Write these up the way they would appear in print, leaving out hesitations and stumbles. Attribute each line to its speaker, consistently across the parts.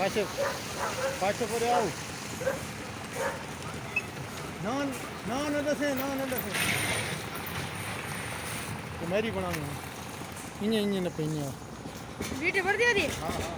Speaker 1: पाछे पाछे पर आओ ना ना न दसे तो मेरी बनानी इन्हें इन्हें न पीने
Speaker 2: वीडियो भर दिया थी।
Speaker 1: हाँ हाँ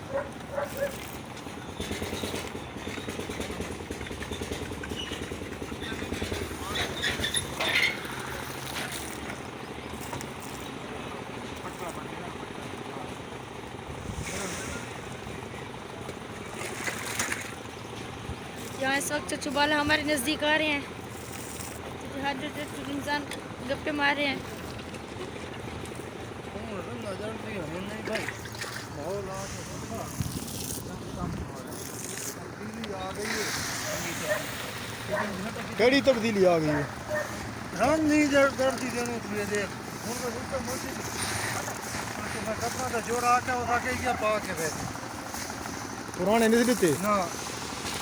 Speaker 2: यहाँ इस वक्त चच्चू बाला हमारे नज़दीक आ रहे हैं। हर इंसान गप्पे मार रहे हैं।
Speaker 1: केड़ी तब्दीली आ गई है
Speaker 3: हम नहीं दर्दी देने के लिए देख उनको उसको मोटी तो मैं कपड़ा तो जोड़ा आटा उठा के क्या पा के बैठ
Speaker 1: पुराने नहीं देते
Speaker 3: ना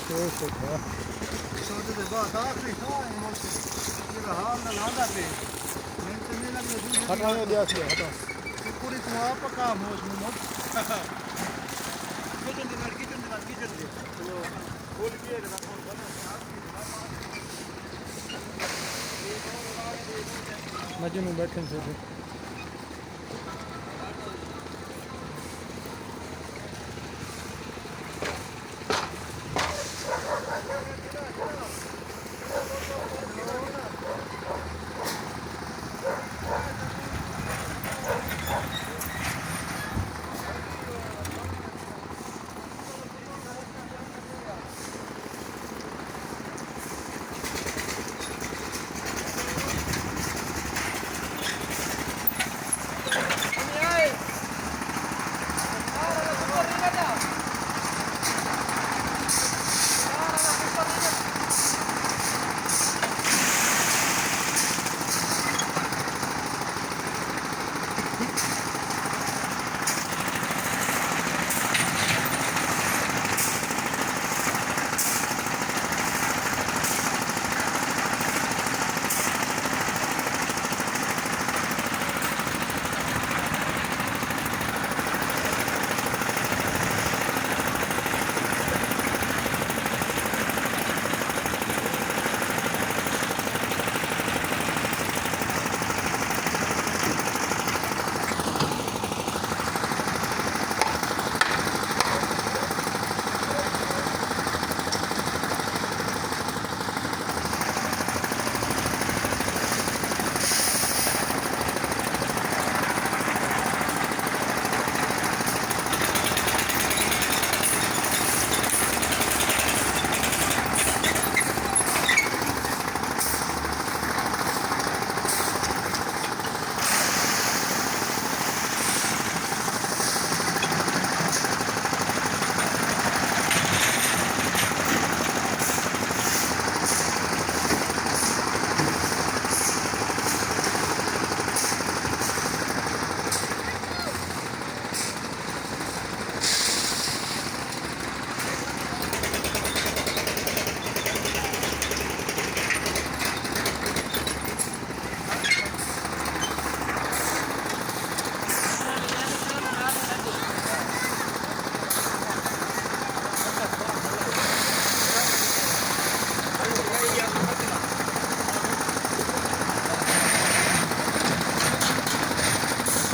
Speaker 1: तो
Speaker 3: सोचे तो बात आखिरी था मोटी ये हाल ना लादा पे मैं तो नहीं लगे दूसरी
Speaker 1: हटाओ दिया से हटाओ
Speaker 3: पूरी तो आप काम हो उसमें मोट किचन दे चलो बोल के ना फोन बना
Speaker 1: मजनू बैठे थे